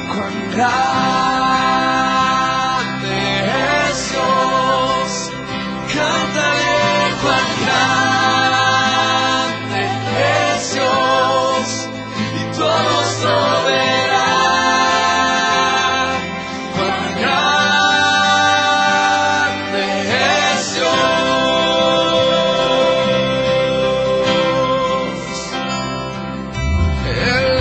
cuán grande es Dios. Cantaré cuán grande es Dios, y todos lo verán. Cuán grande es Dios. El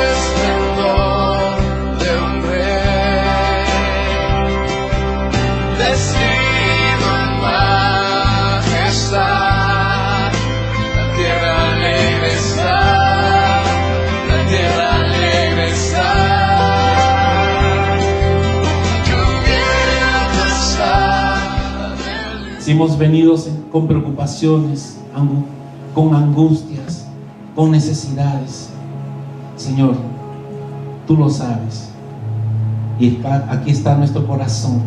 esplendor de un rey, vestido en majestad. La tierra alegre está, la tierra alegre está. Cubierta está. Si hemos venido con preocupaciones, con angustias, con necesidades, Señor, tú lo sabes. Y aquí está nuestro corazón,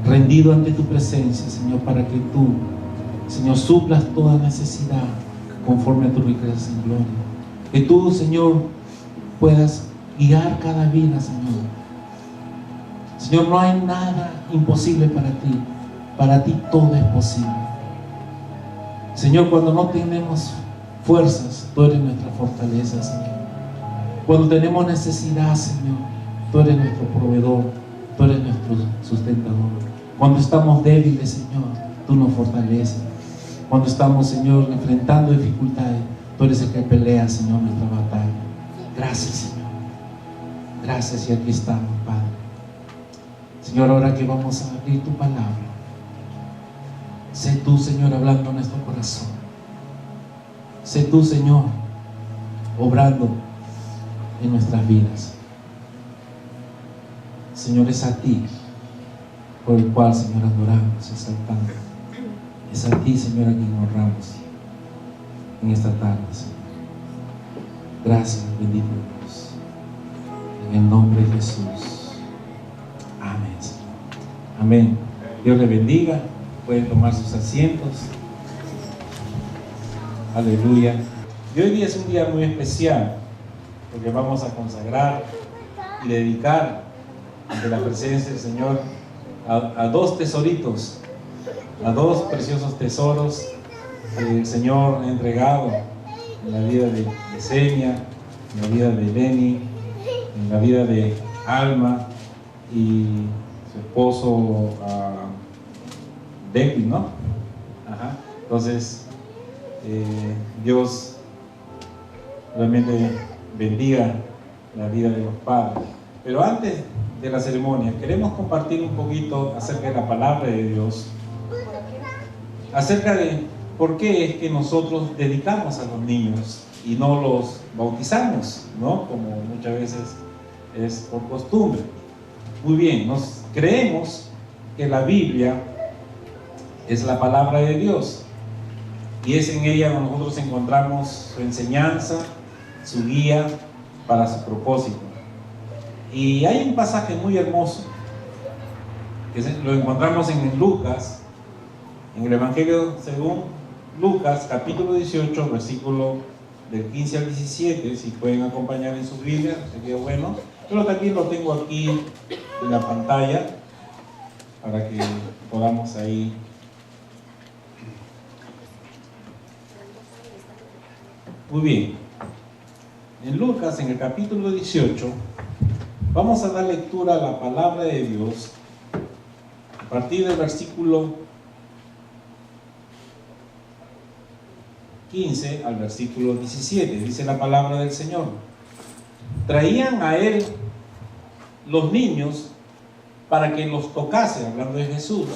rendido ante tu presencia, Señor, para que tú, Señor, suplas toda necesidad conforme a tu riqueza en gloria. Que tú, Señor, puedas guiar cada vida, Señor. Señor, no hay nada imposible para ti. Para ti todo es posible. Señor, cuando no tenemos fuerzas, tú eres nuestra fortaleza, Señor. Cuando tenemos necesidad, Señor, tú eres nuestro proveedor, tú eres nuestro sustentador. Cuando estamos débiles, Señor, tú nos fortaleces. Cuando estamos, Señor, enfrentando dificultades, tú eres el que pelea, Señor, nuestra batalla. Gracias, Señor. Gracias, y aquí estamos, Padre. Señor, ahora que vamos a abrir tu palabra, sé tú, Señor, hablando a nuestro corazón. Sé tú, Señor, obrando en nuestras vidas. Señor, es a ti por el cual, Señor, adoramos, exaltamos. Es a ti, Señor, a quien honramos en esta tarde, Señor. Gracias, bendito Dios. En el nombre de Jesús. Amén, Señor. Amén. Dios les bendiga. Pueden tomar sus asientos. Aleluya. Y hoy día es un día muy especial, porque vamos a consagrar y dedicar ante la presencia del Señor a dos tesoritos, a dos preciosos tesoros que el Señor ha entregado en la vida de Yesenia, en la vida de Lenny, en la vida de Alma y su esposo David, ¿no? Ajá. Entonces, Dios realmente bendiga la vida de los padres. Pero antes de la ceremonia, queremos compartir un poquito acerca de la palabra de Dios, acerca de por qué es que nosotros dedicamos a los niños y no los bautizamos, ¿no? Como muchas veces es por costumbre. Muy bien, nos creemos que la Biblia es la palabra de Dios y es en ella donde nosotros encontramos su enseñanza, su guía para su propósito. Y hay un pasaje muy hermoso que lo encontramos en Lucas, en el Evangelio según Lucas, capítulo 18, versículo del 15 al 17. Si pueden acompañar en sus Biblias, sería bueno. Pero también lo tengo aquí en la pantalla para que podamos ahí. Muy bien. En Lucas, en el capítulo 18, vamos a dar lectura a la palabra de Dios a partir del versículo 15 al versículo 17. Dice la palabra del Señor: traían a él los niños para que los tocase, hablando de Jesús,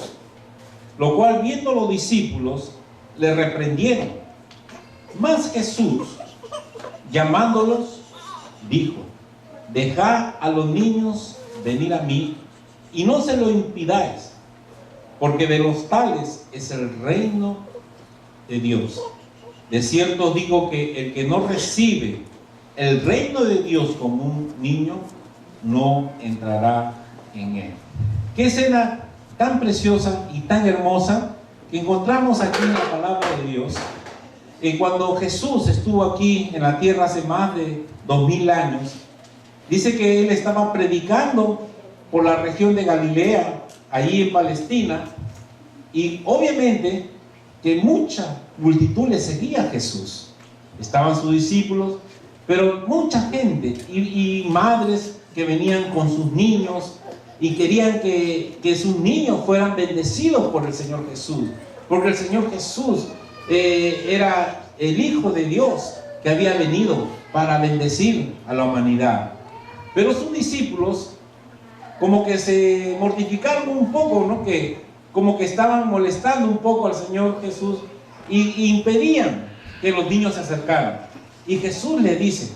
lo cual viendo los discípulos le reprendieron. Mas Jesús, llamándolos, dijo: dejad a los niños venir a mí y no se lo impidáis, porque de los tales es el reino de Dios. De cierto os digo que el que no recibe el reino de Dios como un niño, no entrará en él. Qué escena tan preciosa y tan hermosa que encontramos aquí en la palabra de Dios. Cuando Jesús estuvo aquí en la tierra hace más de 2000 años, Dice que él estaba predicando por la región de Galilea, allí en Palestina, y obviamente que mucha multitud le seguía a Jesús. Estaban sus discípulos, pero mucha gente y madres que venían con sus niños y querían que sus niños fueran bendecidos por el Señor Jesús, porque el Señor Jesús era el Hijo de Dios que había venido para bendecir a la humanidad. Pero sus discípulos como que se mortificaron un poco, ¿no? Que como que estaban molestando un poco al Señor Jesús y impedían que los niños se acercaran. Y Jesús le dice: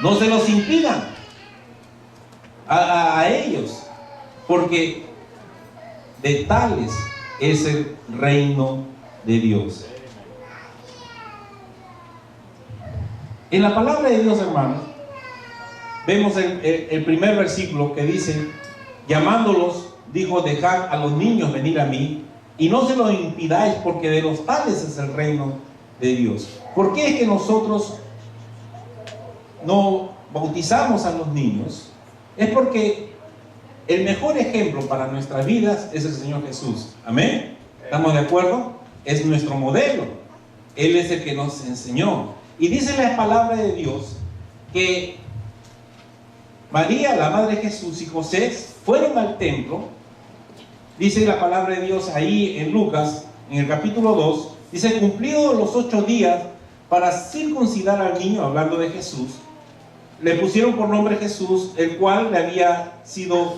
no se los impidan a ellos, porque de tales es el reino de Dios. En la palabra de Dios, hermanos, vemos el primer versículo que dice: llamándolos, dijo, dejad a los niños venir a mí, y no se los impidáis, porque de los tales es el reino de Dios. ¿Por qué es que nosotros no bautizamos a los niños? Es porque el mejor ejemplo para nuestras vidas es el Señor Jesús. ¿Amén? ¿Estamos de acuerdo? Es nuestro modelo. Él es el que nos enseñó. Y dice la palabra de Dios que María, la madre de Jesús, y José fueron al templo. Dice la palabra de Dios ahí en Lucas, en el capítulo 2, dice: cumplidos los 8 días para circuncidar al niño, hablando de Jesús, le pusieron por nombre Jesús, el cual le había sido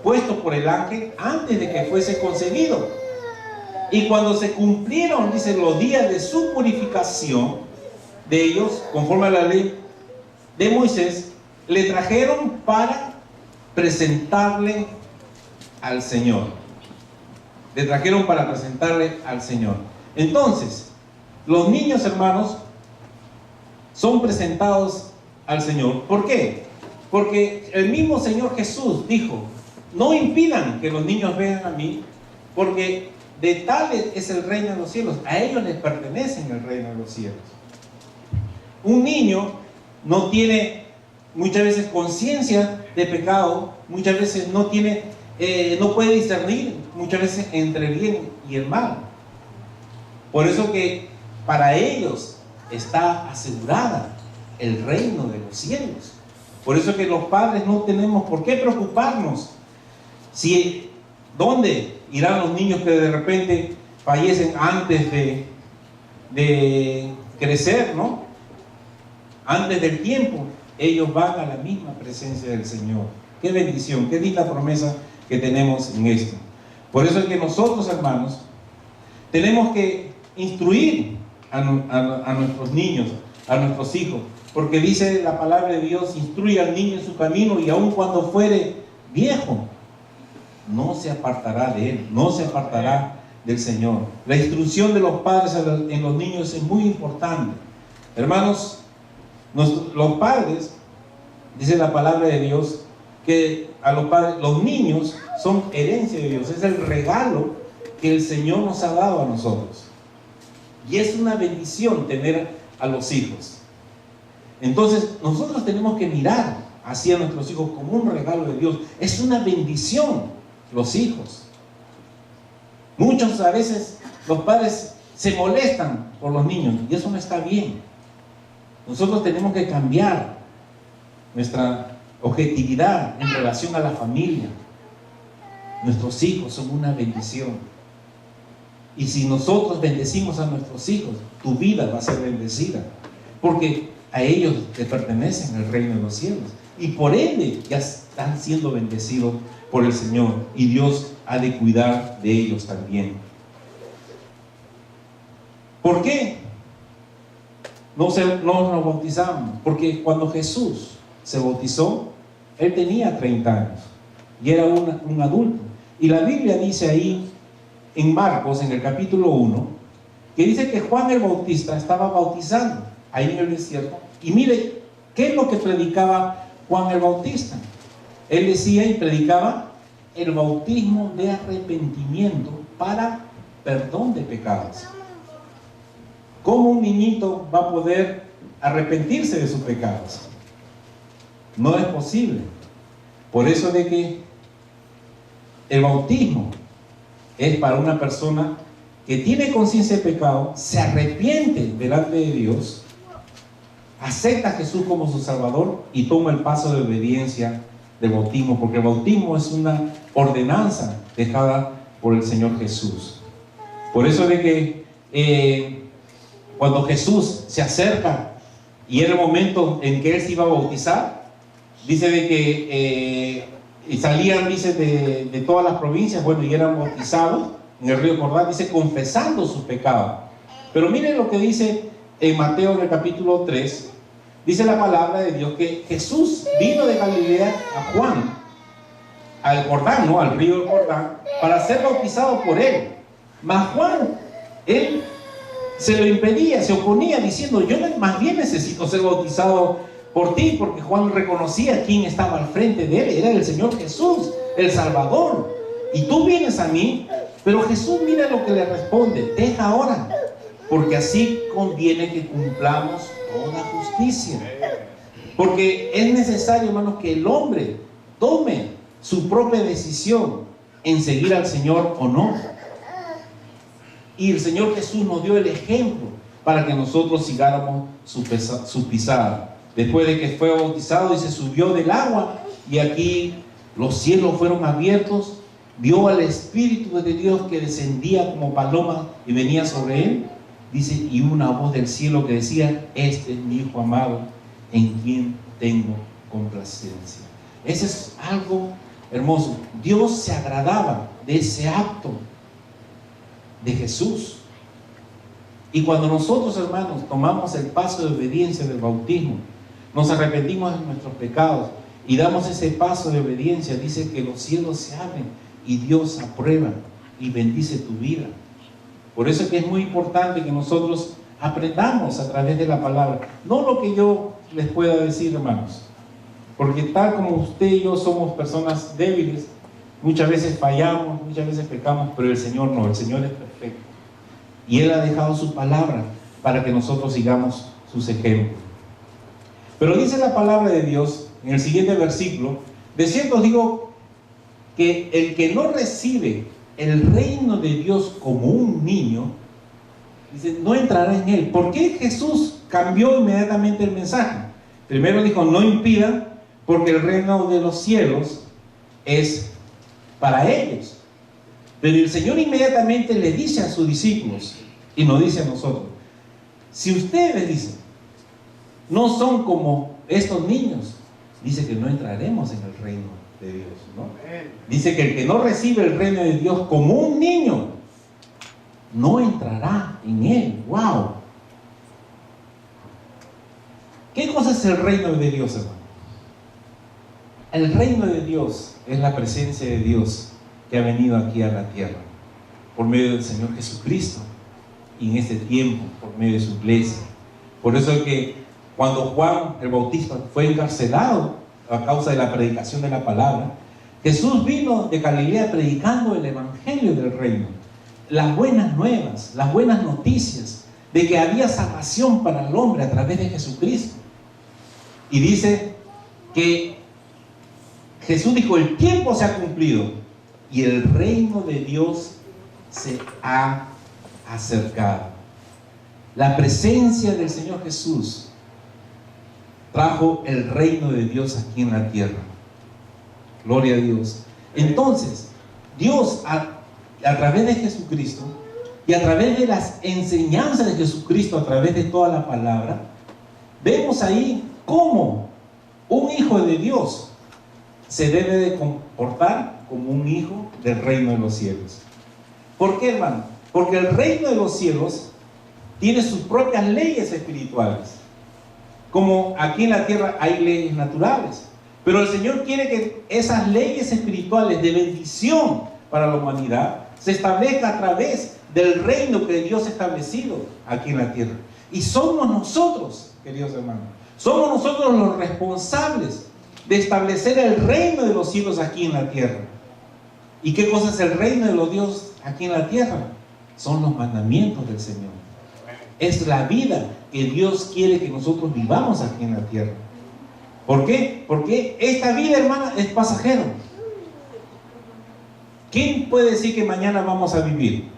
puesto por el ángel antes de que fuese concebido. Y cuando se cumplieron, dice, los días de su purificación de ellos, conforme a la ley de Moisés, le trajeron para presentarle al Señor. Le trajeron para presentarle al Señor. Entonces, los niños, hermanos, son presentados al Señor. ¿Por qué? Porque el mismo Señor Jesús dijo: no impidan que los niños vengan a mí, porque de tal es el reino de los cielos. A ellos les pertenece el reino de los cielos. Un niño no tiene muchas veces conciencia de pecado, muchas veces no puede discernir muchas veces entre el bien y el mal. Por eso que para ellos está asegurada el reino de los cielos. Por eso que los padres no tenemos por qué preocuparnos si dónde irán los niños que de repente fallecen antes de crecer, ¿no? Antes del tiempo. Ellos van a la misma presencia del Señor. Qué bendición, qué linda promesa que tenemos en esto. Por eso es que nosotros, hermanos, tenemos que instruir a nuestros niños, a nuestros hijos, porque dice la palabra de Dios: instruye al niño en su camino, y aun cuando fuere viejo, no se apartará de él, no se apartará del Señor. La instrucción de los padres en los niños es muy importante. Hermanos, los padres, dice la palabra de Dios, que a los padres, los niños son herencia de Dios, es el regalo que el Señor nos ha dado a nosotros. Y es una bendición tener a los hijos. Entonces, nosotros tenemos que mirar hacia nuestros hijos como un regalo de Dios. Es una bendición los hijos. Muchos a veces los padres se molestan por los niños, y eso no está bien. Nosotros tenemos que cambiar nuestra objetividad en relación a la familia. Nuestros hijos son una bendición. Y si nosotros bendecimos a nuestros hijos, tu vida va a ser bendecida, porque a ellos te pertenecen el reino de los cielos, y por ende ya están siendo bendecidos por el Señor, y Dios ha de cuidar de ellos también. ¿Por qué no nos bautizamos? Porque cuando Jesús se bautizó, Él tenía 30 años y era un adulto. Y la Biblia dice ahí en Marcos, en el capítulo 1, que dice que Juan el Bautista estaba bautizando ahí en el desierto. Y mire, ¿qué es lo que predicaba Juan el Bautista? Él decía y predicaba el bautismo de arrepentimiento para perdón de pecados. ¿Cómo un niñito va a poder arrepentirse de sus pecados? No es posible. Por eso de que el bautismo es para una persona que tiene conciencia de pecado, se arrepiente delante de Dios, acepta a Jesús como su Salvador y toma el paso de obediencia del bautismo, porque el bautismo es una ordenanza dejada por el Señor Jesús. Por eso de que cuando Jesús se acerca y era el momento en que Él se iba a bautizar, dice de que salían, dice, de todas las provincias, bueno, y eran bautizados en el río Jordán, dice, confesando sus pecados. Pero miren lo que dice en Mateo, en el capítulo 3, dice la palabra de Dios que Jesús vino de Galilea a Juan, al Jordán, ¿no? Al río Jordán, para ser bautizado por él. Mas Juan, él se lo impedía, se oponía, diciendo, yo más bien necesito ser bautizado por ti, porque Juan reconocía quién estaba al frente de él, era el Señor Jesús, el Salvador. Y tú vienes a mí. Pero Jesús, mira lo que le responde: deja ahora, porque así conviene que cumplamos toda justicia. Porque es necesario, hermanos, que el hombre tome su propia decisión en seguir al Señor o no. Y el Señor Jesús nos dio el ejemplo para que nosotros sigáramos su pisada. Después de que fue bautizado y se subió del agua, y aquí los cielos fueron abiertos, vio al Espíritu de Dios que descendía como paloma y venía sobre él, dice, y una voz del cielo que decía: este es mi Hijo amado, en quien tengo complacencia. Ese es algo hermoso. Dios se agradaba de ese acto de Jesús. Y cuando nosotros, hermanos, tomamos el paso de obediencia del bautismo, nos arrepentimos de nuestros pecados y damos ese paso de obediencia, dice que los cielos se abren y Dios aprueba y bendice tu vida. Por eso es que es muy importante que nosotros aprendamos a través de la palabra, no lo que yo les pueda decir, hermanos, porque tal como usted y yo somos personas débiles, muchas veces fallamos, muchas veces pecamos, pero el Señor no, el Señor es perfecto y Él ha dejado su palabra para que nosotros sigamos sus ejemplos. Pero dice la palabra de Dios en el siguiente versículo: de cierto os digo que el que no recibe el reino de Dios como un niño, dice, no entrará en él. ¿Por qué Jesús cambió inmediatamente el mensaje? Primero dijo, no impidan, porque el reino de los cielos es para ellos. Pero el Señor inmediatamente le dice a sus discípulos, y nos dice a nosotros: si ustedes, dicen, no son como estos niños, dice que no entraremos en el reino de Dios, ¿no? Dice que el que no recibe el reino de Dios como un niño, no entrará en él. ¡Wow! ¿Qué cosa es el reino de Dios, hermano? El reino de Dios es la presencia de Dios que ha venido aquí a la tierra por medio del Señor Jesucristo, y en este tiempo por medio de su iglesia. Por eso es que cuando Juan el Bautista fue encarcelado a causa de la predicación de la palabra, Jesús vino de Galilea predicando el evangelio del reino, las buenas nuevas, las buenas noticias de que había salvación para el hombre a través de Jesucristo. Y dice que Jesús dijo: el tiempo se ha cumplido y el reino de Dios se ha acercado. La presencia del Señor Jesús trajo el reino de Dios aquí en la tierra. Gloria a Dios. Entonces, Dios a través de Jesucristo y a través de las enseñanzas de Jesucristo, a través de toda la palabra, vemos ahí cómo un hijo de Dios se debe de comportar como un hijo del reino de los cielos. ¿Por qué, hermano? Porque el reino de los cielos tiene sus propias leyes espirituales. Como aquí en la tierra hay leyes naturales, pero el Señor quiere que esas leyes espirituales de bendición para la humanidad se establezca a través del reino que Dios ha establecido aquí en la tierra. Y somos nosotros, queridos hermanos, somos nosotros los responsables de establecer el reino de los cielos aquí en la tierra. ¿Y qué cosa es el reino de los dioses aquí en la tierra? Son los mandamientos del Señor. Es la vida que Dios quiere que nosotros vivamos aquí en la tierra. ¿Por qué? Porque esta vida, hermana, es pasajero. ¿Quién puede decir que mañana vamos a vivir?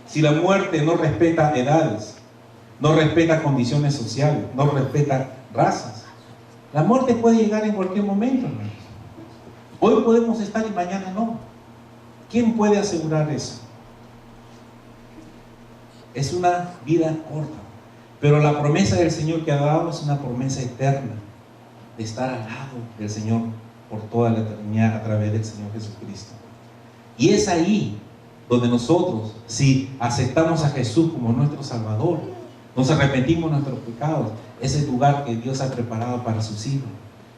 Si la muerte no respeta edades, no respeta condiciones sociales, no respeta razas. La muerte puede llegar en cualquier momento, hermanos. Hoy podemos estar y mañana no. ¿Quién puede asegurar eso? Es una vida corta. Pero la promesa del Señor que ha dado es una promesa eterna, de estar al lado del Señor por toda la eternidad a través del Señor Jesucristo. Y es ahí donde nosotros, si aceptamos a Jesús como nuestro Salvador, nos arrepentimos de nuestros pecados, es el lugar que Dios ha preparado para sus hijos,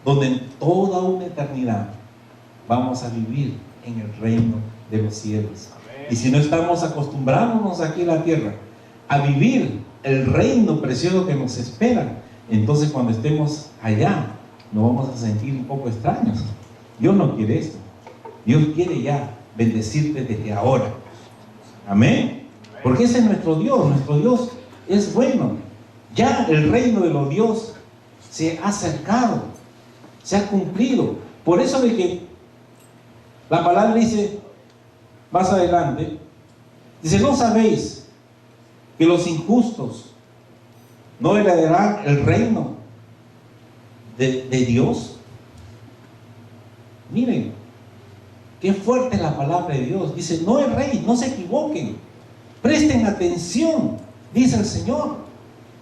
donde en toda una eternidad vamos a vivir en el reino de los cielos. Amén. Y si no estamos acostumbrándonos aquí en la tierra a vivir el reino precioso que nos espera, entonces cuando estemos allá nos vamos a sentir un poco extraños. Dios no quiere esto. Dios quiere ya bendecirte desde ahora. Amén. Porque ese es nuestro Dios. Nuestro Dios es bueno. Ya el reino de los dioses se ha acercado, se ha cumplido. Por eso de que la palabra dice más adelante, dice: ¿no sabéis que los injustos no heredarán el reino de Dios? Miren, qué fuerte es la palabra de Dios. Dice: no erréis, no se equivoquen, presten atención, dice el Señor,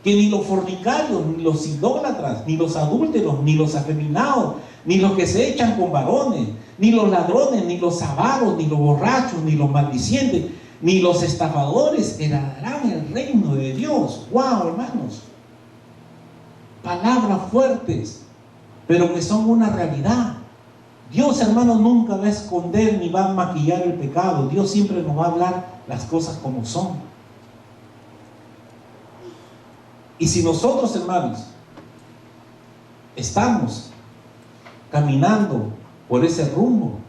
que ni los fornicarios, ni los idólatras, ni los adúlteros, ni los afeminados, ni los que se echan con varones, ni los ladrones, ni los avaros, ni los borrachos, ni los maldicientes, ni los estafadores heredarán el reino de Dios. ¡Wow, hermanos! Palabras fuertes, pero que son una realidad. Dios, hermanos, nunca va a esconder ni va a maquillar el pecado. Dios siempre nos va a hablar las cosas como son. Y si nosotros, hermanos, estamos caminando por ese rumbo,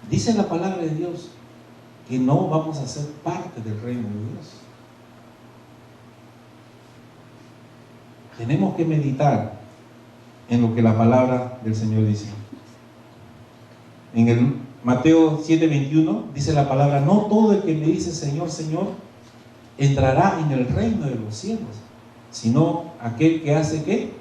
dice la palabra de Dios que no vamos a ser parte del reino de Dios. Tenemos que meditar en lo que la palabra del Señor dice. En el Mateo 7:21 dice la palabra: no todo el que me dice Señor, Señor entrará en el reino de los cielos, sino aquel que hace ¿qué?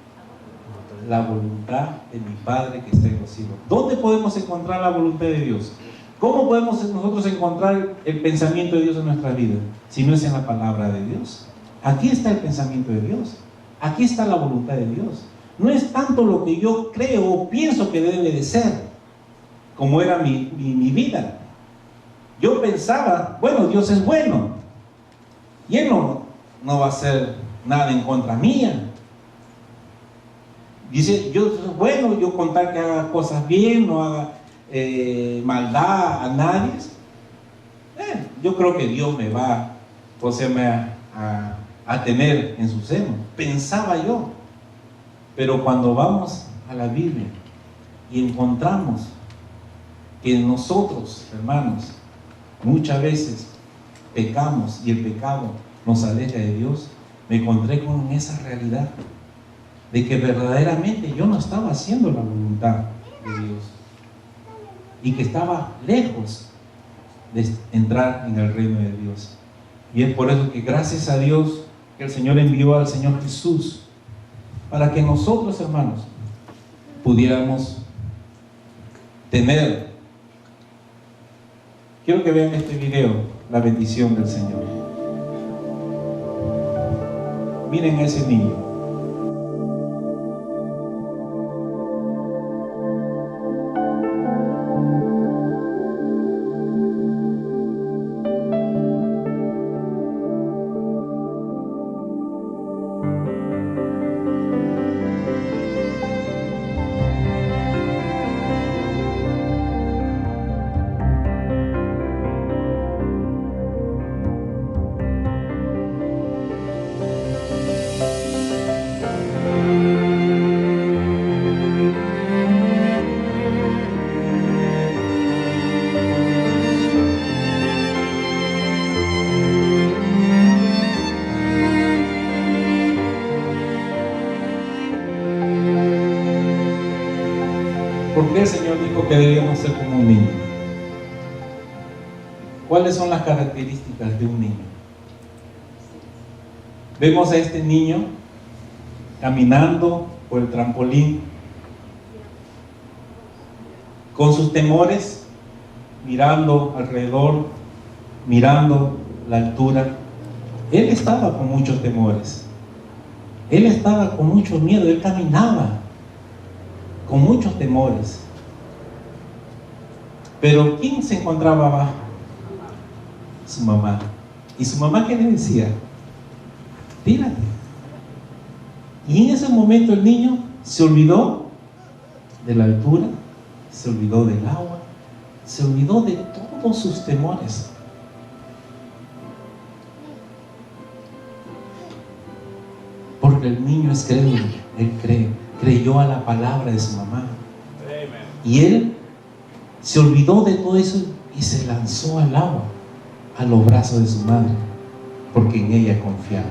La voluntad de mi Padre que está en los cielos. ¿Dónde podemos encontrar la voluntad de Dios? ¿Cómo podemos nosotros encontrar el pensamiento de Dios en nuestra vida? Si no es en la palabra de Dios. Aquí está el pensamiento de Dios. Aquí está la voluntad de Dios. No es tanto lo que yo creo o pienso que debe de ser, como era mi vida. Yo pensaba, bueno, Dios es bueno, y Él no va a hacer nada en contra mía. Dice, bueno, yo con tal que haga cosas bien, no haga maldad a nadie, yo creo que Dios me va, a tener en su seno. Pensaba yo. Pero cuando vamos a la Biblia y encontramos que nosotros, hermanos, muchas veces pecamos y el pecado nos aleja de Dios, me encontré con esa realidad de que verdaderamente yo no estaba haciendo la voluntad de Dios y que estaba lejos de entrar en el reino de Dios. Y es por eso que gracias a Dios que el Señor envió al Señor Jesús para que nosotros, hermanos, pudiéramos tener. Quiero que vean este video, la bendición del Señor. Miren a ese niño. ¿Por qué el Señor dijo que debíamos ser como un niño? ¿Cuáles son las características de un niño? Vemos a este niño caminando por el trampolín, con sus temores, mirando alrededor, mirando la altura. Él estaba con muchos temores, él estaba con mucho miedo, él caminaba con muchos temores. Pero ¿quién se encontraba abajo? Su mamá. ¿Y su mamá qué le decía? Tírate. Y en ese momento el niño se olvidó de la altura, se olvidó del agua, se olvidó de todos sus temores. Porque el niño es crédulo, él creyó a la palabra de su mamá. Y él se olvidó de todo eso y se lanzó al agua, a los brazos de su madre, porque en ella confiaba.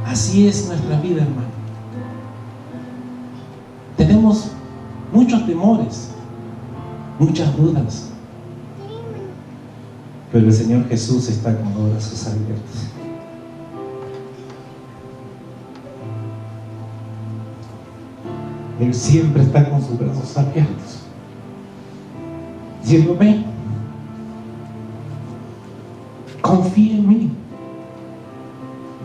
Así es nuestra vida, hermano. Tenemos muchos temores, muchas dudas, pero el Señor Jesús está con los brazos abiertos. Él siempre está con sus brazos abiertos, diciendo: ven, confía en mí.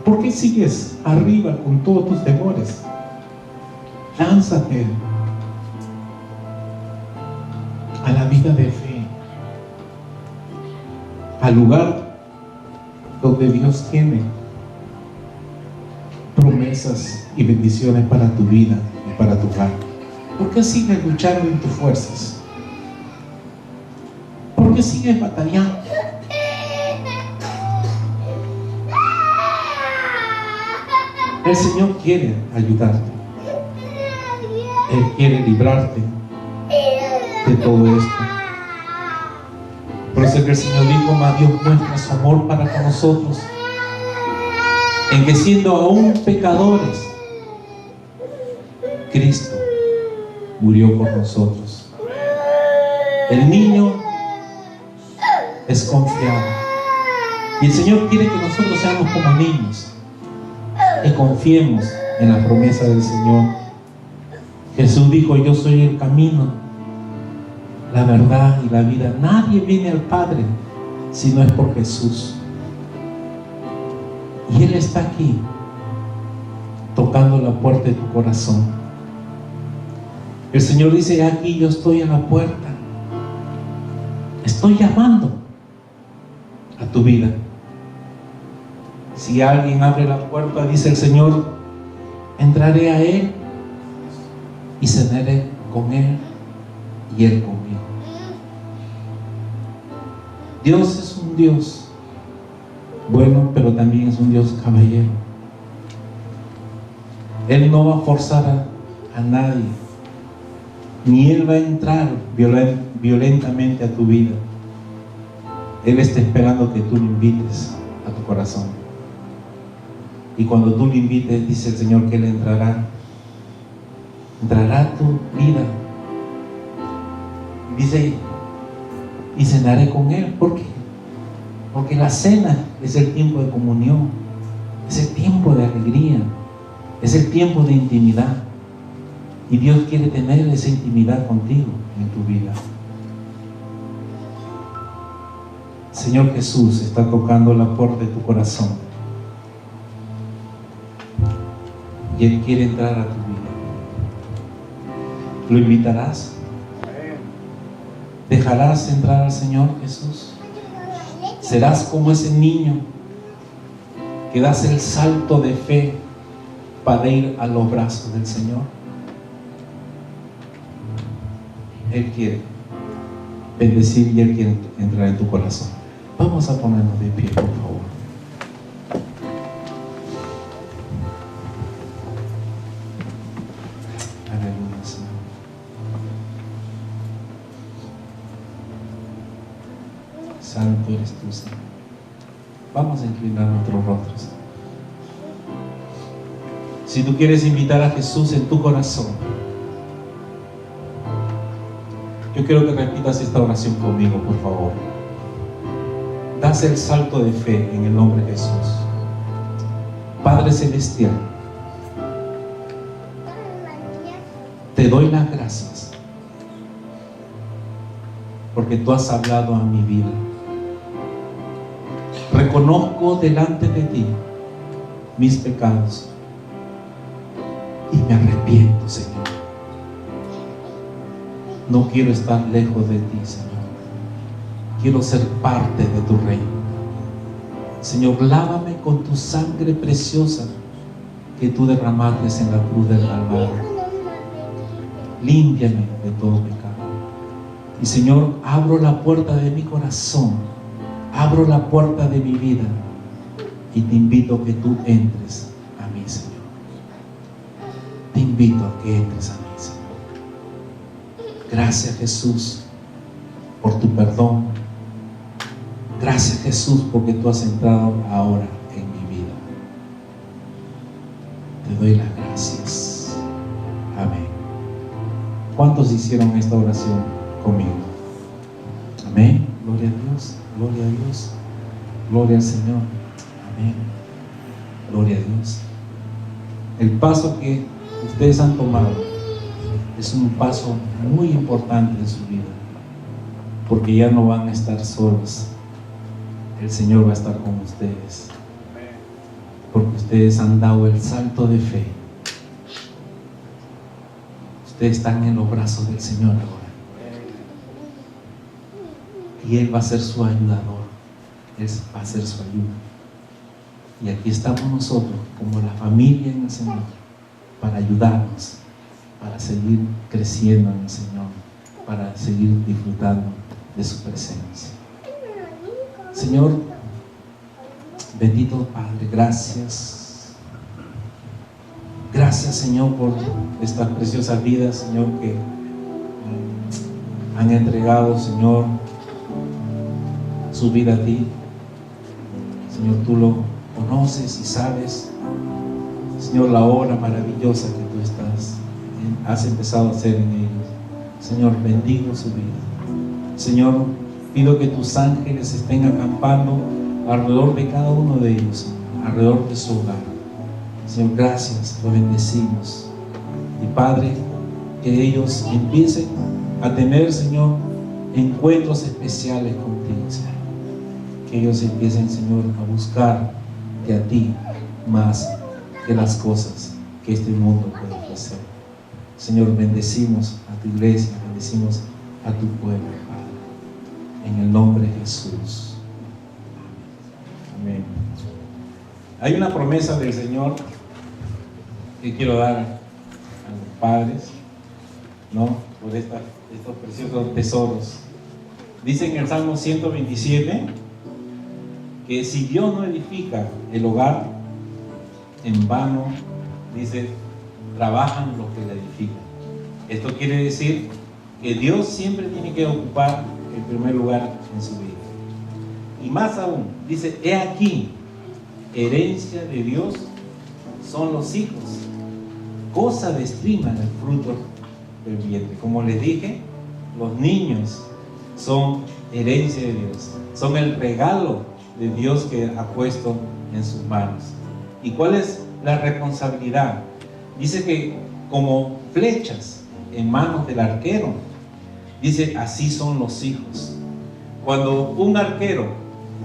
¿Por qué sigues arriba con todos tus temores? Lánzate a la vida de fe, al lugar donde Dios tiene promesas y bendiciones para tu vida y para tu hogar. ¿Por qué sigues luchando en tus fuerzas? ¿Por qué sigues batallando? El Señor quiere ayudarte. Él quiere librarte de todo esto. Por eso es que el Señor dijo: mas Dios muestra su amor para con nosotros, en que siendo aún pecadores, Cristo murió por nosotros. El niño es confiado, y el Señor quiere que nosotros seamos como niños, que confiemos en la promesa del Señor. Jesús dijo: yo soy el camino, la verdad y la vida. Nadie viene al Padre si no es por Jesús. Y Él está aquí, tocando la puerta de tu corazón. El Señor dice: aquí yo estoy a la puerta, estoy llamando a tu vida. Si alguien abre la puerta, dice el Señor, entraré a Él y cenaré con Él y Él conmigo. Dios es un Dios bueno, pero también es un Dios caballero. Él no va a forzar a nadie, ni Él va a entrar violentamente a tu vida. Él está esperando que tú lo invites a tu corazón. Y cuando tú lo invites, dice el Señor que Él entrará a tu vida. Dice: y cenaré con Él. ¿Por qué? Porque la cena es el tiempo de comunión, es el tiempo de alegría, es el tiempo de intimidad. Y Dios quiere tener esa intimidad contigo en tu vida. Señor Jesús está tocando la puerta de tu corazón, y Él quiere entrar a tu vida. ¿Lo invitarás? ¿Dejarás entrar al Señor Jesús? ¿Serás como ese niño que das el salto de fe para ir a los brazos del Señor? Él quiere bendecir y Él quiere entrar en tu corazón. Vamos a ponernos de pie, por favor. Aleluya, Señor. Santo eres tú, Señor. Vamos a inclinar nuestros rostros. Si tú quieres invitar a Jesús en tu corazón, Yo quiero que repitas esta oración conmigo, por favor. Das el salto de fe en el nombre de Jesús. Padre Celestial, te doy las gracias porque tú has hablado a mi vida. Reconozco delante de ti mis pecados y me arrepiento, Señor. No quiero estar lejos de ti, Señor. Quiero ser parte de tu reino. Señor, lávame con tu sangre preciosa que tú derramaste en la cruz del Calvario. Límpiame de todo pecado. Y Señor, abro la puerta de mi corazón, abro la puerta de mi vida y te invito a que tú entres a mí, Señor. Te invito a que entres a mí, Señor. Gracias, Jesús, por tu perdón. Gracias, Jesús, porque tú has entrado ahora en mi vida. Te doy las gracias. Amén. ¿Cuántos hicieron esta oración conmigo? Amén. Gloria a Dios, gloria a Dios, gloria al Señor. Amén. Gloria a Dios. El paso que ustedes han tomado es un paso muy importante en su vida, porque ya no van a estar solos. El Señor va a estar con ustedes, porque ustedes han dado el salto de fe. Ustedes están en los brazos del Señor ahora, y Él va a ser su ayudador. Él va a ser su ayuda. Y aquí estamos nosotros como la familia en el Señor para ayudarnos, para seguir creciendo en el Señor, para seguir disfrutando de su presencia. Señor, bendito Padre, gracias. Gracias, Señor, por estas preciosas vidas, Señor, que han entregado, Señor, su vida a ti. Señor, tú lo conoces y sabes, Señor, la obra maravillosa que tú has empezado a hacer en ellos. Señor, bendigo su vida. Señor, pido que tus ángeles estén acampando alrededor de cada uno de ellos, alrededor de su hogar. Señor, gracias, lo bendecimos. Y Padre, que ellos empiecen a tener, Señor, encuentros especiales contigo, Señor. Que ellos empiecen, Señor, a buscarte a ti más que las cosas que este mundo puede ofrecer. Señor, bendecimos a tu iglesia, bendecimos a tu pueblo, Padre, en el nombre de Jesús. Amén. Hay una promesa del Señor que quiero dar a los padres, ¿no? Por estos preciosos tesoros. Dice en el Salmo 127 que si Dios no edifica el hogar, en vano, dice, trabajan los que la edifican. Esto quiere decir que Dios siempre tiene que ocupar el primer lugar en su vida. Y más aún, dice, he aquí, herencia de Dios son los hijos, cosa de estima el fruto del vientre. Como les dije, los niños son herencia de Dios, son el regalo de Dios que ha puesto en sus manos. ¿Y cuál es la responsabilidad? Dice que como flechas en manos del arquero, dice, así son los hijos. Cuando un arquero,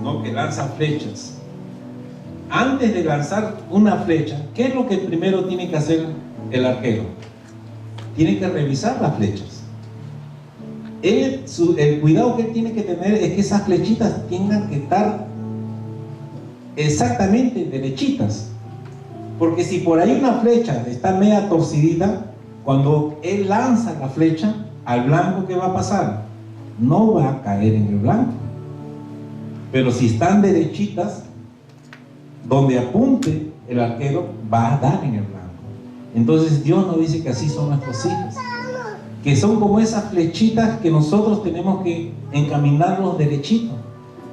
¿no?, que lanza flechas, antes de lanzar una flecha, ¿qué es lo que primero tiene que hacer el arquero? Tiene que revisar las flechas. El cuidado que él tiene que tener es que esas flechitas tengan que estar exactamente derechitas, porque si por ahí una flecha está media torcidita, cuando él lanza la flecha al blanco, ¿qué va a pasar? No va a caer en el blanco. Pero si están derechitas, donde apunte el arquero va a dar en el blanco. Entonces Dios nos dice que así son nuestros hijos, que son como esas flechitas que nosotros tenemos que encaminarlos derechitos,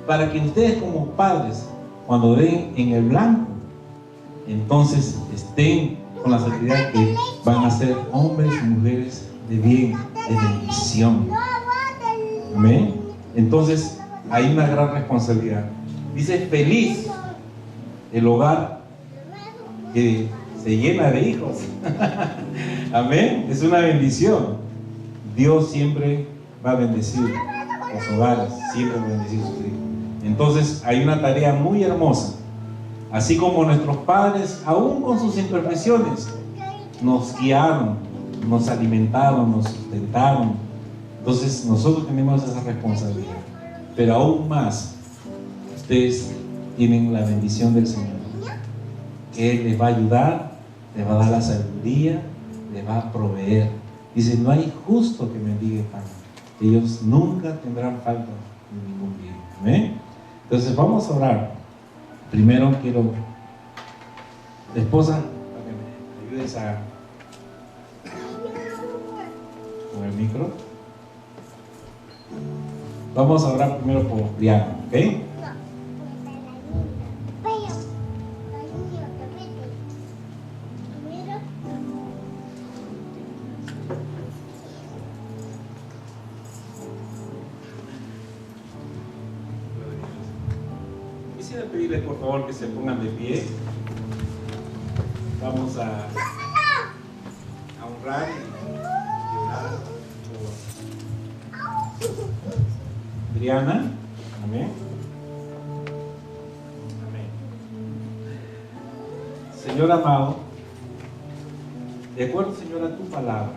para que ustedes como padres, cuando den en el blanco, entonces estén con la seguridad que van a ser hombres y mujeres de bien, de bendición, Amén. Entonces hay una gran responsabilidad. Dice: feliz el hogar que se llena de hijos. Amén. Es una bendición. Dios siempre va a bendecir los hogares, siempre va a bendecir sus hijos. Entonces hay una tarea muy hermosa. Así como nuestros padres, aún con sus imperfecciones, nos guiaron, nos alimentaron, nos sustentaron. Entonces nosotros tenemos esa responsabilidad. Pero aún más, ustedes tienen la bendición del Señor, que Él les va a ayudar, les va a dar la sabiduría, les va a proveer. Dice: no hay justo que mendigue pan. Ellos nunca tendrán falta de ningún bien. ¿Amén? Entonces vamos a orar. Primero quiero, la esposa, para que me ayudes con el micro. Vamos a orar primero por Brianna, ¿ok? Quisiera pedirles por favor que se pongan de pie. Vamos a honrar y orar por Brianna. Amén. Amén. Señor amado, de acuerdo, Señor, a tu palabra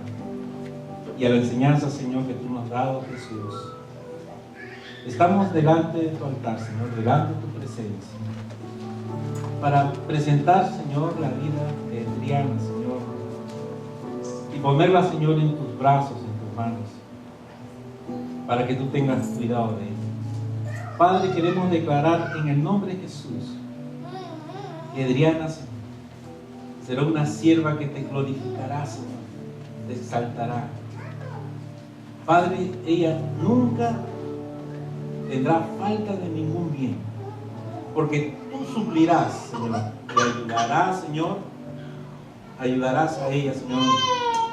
y a la enseñanza, Señor, que tú nos has dado, Jesús, estamos delante de tu altar, Señor, delante de tu presencia, para presentar, Señor, la vida de Brianna, Señor, y ponerla, Señor, en tus brazos, en tus manos, para que tú tengas cuidado de ella. Padre, queremos declarar en el nombre de Jesús que Brianna, Señor, será una sierva que te glorificará, Señor, te exaltará. Padre, ella nunca tendrá falta de ningún bien, porque tú suplirás, Señor, y ayudarás, Señor, ayudarás a ella, Señor,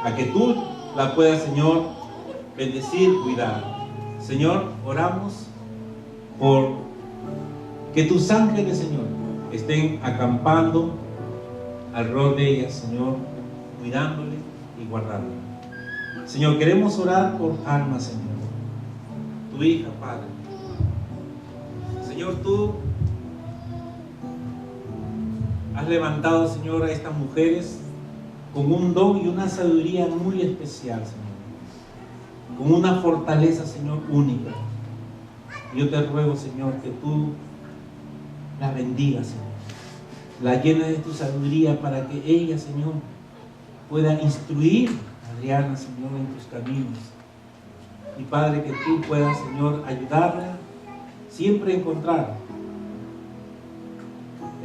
a que tú la puedas, Señor, bendecir, cuidar. Señor, oramos por que tus ángeles, Señor, estén acampando alrededor de ella, Señor, cuidándole y guardándole. Señor, queremos orar por Alma, Señor, tu hija, Padre. Señor, tú has levantado, Señor, a estas mujeres con un don y una sabiduría muy especial, Señor, con una fortaleza, Señor, única. Yo te ruego, Señor, que tú la bendigas, Señor, la llenes de tu sabiduría para que ella, Señor, pueda instruir a Brianna, Señor, en tus caminos. Y Padre, que tú puedas, Señor, ayudarla siempre a encontrar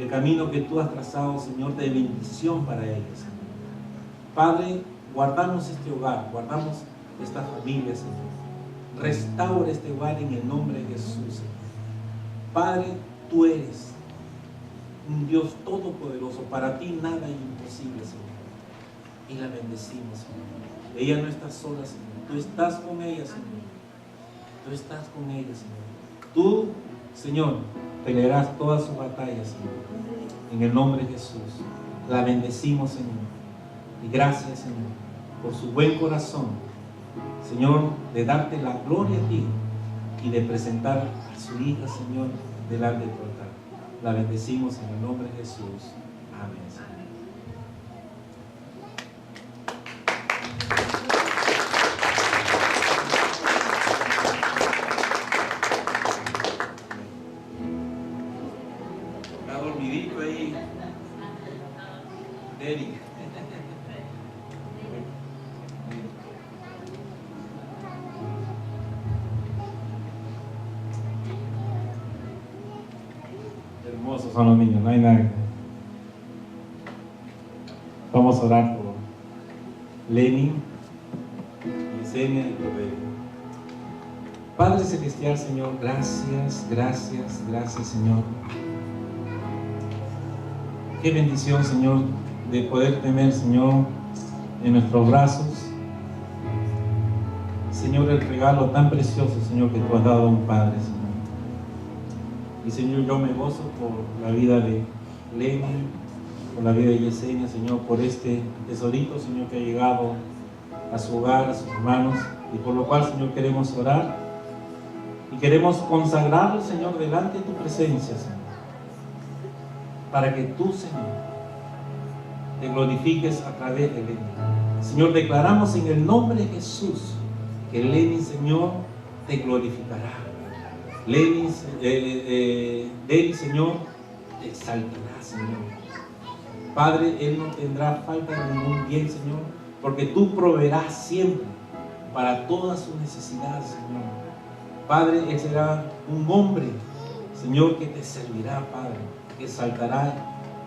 el camino que tú has trazado, Señor, de bendición para ella, Señor. Padre, guardamos este hogar, guardamos esta familia, Señor. Restaura este hogar en el nombre de Jesús, Señor. Padre, tú eres un Dios todopoderoso. Para ti nada es imposible, Señor. Y la bendecimos, Señor. Ella no está sola, Señor. Tú estás con ella, Señor. Tú estás con ella, Señor. Tú, Señor, pelearás todas sus batallas, Señor. En el nombre de Jesús. La bendecimos, Señor. Y gracias, Señor, por su buen corazón, Señor, de darte la gloria a ti y de presentar a su hija, Señor, delante de tu altar. La bendecimos en el nombre de Jesús. Amén, Señor. Está dormidito ahí, Derek. Hermosos son los niños, no hay nada que... Vamos a orar por Lenny, Yesenia y Roberto. Padre Celestial, Señor, gracias, gracias, gracias, Señor. Qué bendición, Señor, de poder tener, Señor, en nuestros brazos Señor, el regalo tan precioso, Señor, que tú has dado a un padre, Señor. Y Señor, yo me gozo por la vida de Lenny, por la vida de Yesenia, Señor, por este tesorito, Señor, que ha llegado a su hogar, a sus hermanos, y por lo cual, Señor, queremos orar y queremos consagrarlo, Señor, delante de tu presencia, Señor, para que tú, Señor, te glorifiques a través de Lenny. Señor, declaramos en el nombre de Jesús que Lenny, Señor, te glorificará. Lenny, Señor, te exaltará, Señor. Padre, él no tendrá falta de ningún bien, Señor, porque tú proveerás siempre para todas sus necesidades, Señor. Padre, él será un hombre, Señor, que te servirá, Padre, que exaltará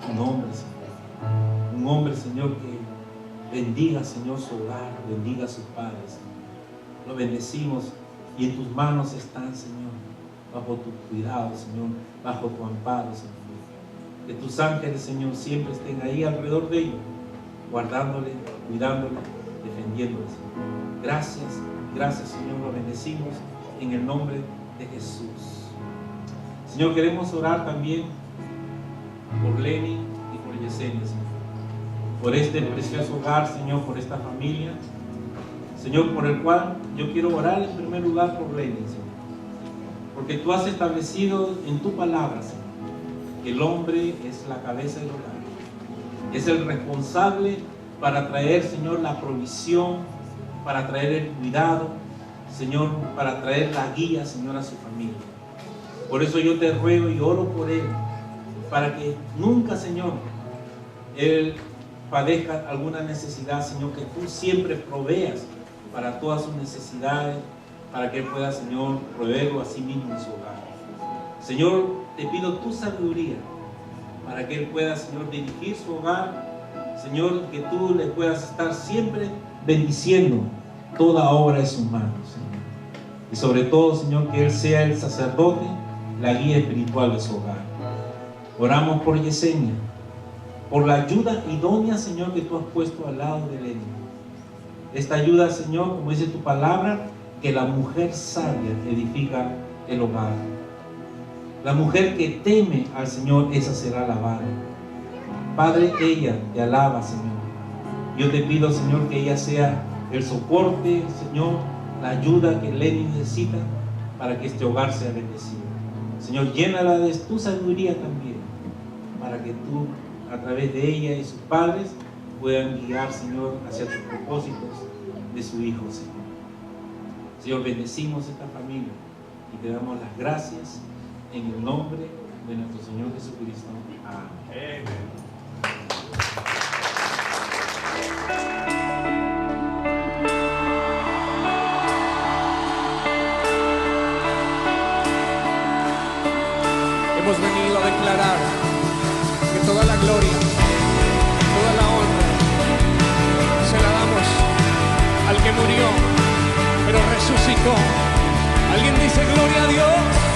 tu nombre, Señor. Un hombre, Señor, que bendiga, Señor, su hogar, bendiga a sus padres. Lo bendecimos y en tus manos están, Señor, bajo tu cuidado, Señor, bajo tu amparo, Señor. Que tus ángeles, Señor, siempre estén ahí alrededor de ellos, guardándole, cuidándole, defendiéndole, Señor. Gracias, gracias, Señor, lo bendecimos en el nombre de Jesús. Señor, queremos orar también por Lenny y por Yesenia, Señor. Por este precioso hogar, Señor, por esta familia, Señor, por el cual yo quiero orar en primer lugar por Lenny, Señor. Porque tú has establecido en tu palabra, Señor, que el hombre es la cabeza del hogar. Es el responsable para traer, Señor, la provisión, para traer el cuidado, Señor, para traer la guía, Señor, a su familia. Por eso yo te ruego y oro por él, para que nunca, Señor, él padezca alguna necesidad, Señor, que tú siempre proveas para todas sus necesidades, para que él pueda, Señor, proveerlo a sí mismo en su hogar. Señor, te pido tu sabiduría para que él pueda, Señor, dirigir su hogar, Señor, que tú le puedas estar siempre bendiciendo toda obra de sus manos, Señor. Y sobre todo, Señor, que él sea el sacerdote, la guía espiritual de su hogar. Oramos por Yesenia, por la ayuda idónea, Señor, que tú has puesto al lado de Lenny. Esta ayuda, Señor, como dice tu palabra, que la mujer sabia edifica el hogar. La mujer que teme al Señor, esa será alabada. Padre, ella te alaba, Señor. Yo te pido, Señor, que ella sea el soporte, Señor, la ayuda que Lenny necesita para que este hogar sea bendecido. Señor, llénala de tu sabiduría también, para que tú, a través de ella y sus padres, puedan guiar, Señor, hacia tus propósitos de su Hijo, Señor. Señor, bendecimos esta familia y te damos las gracias en el nombre de nuestro Señor Jesucristo. Amén. Hemos venido a declarar que toda la gloria, toda la honra se la damos al que murió, pero resucitó. ¿Alguien dice gloria a Dios?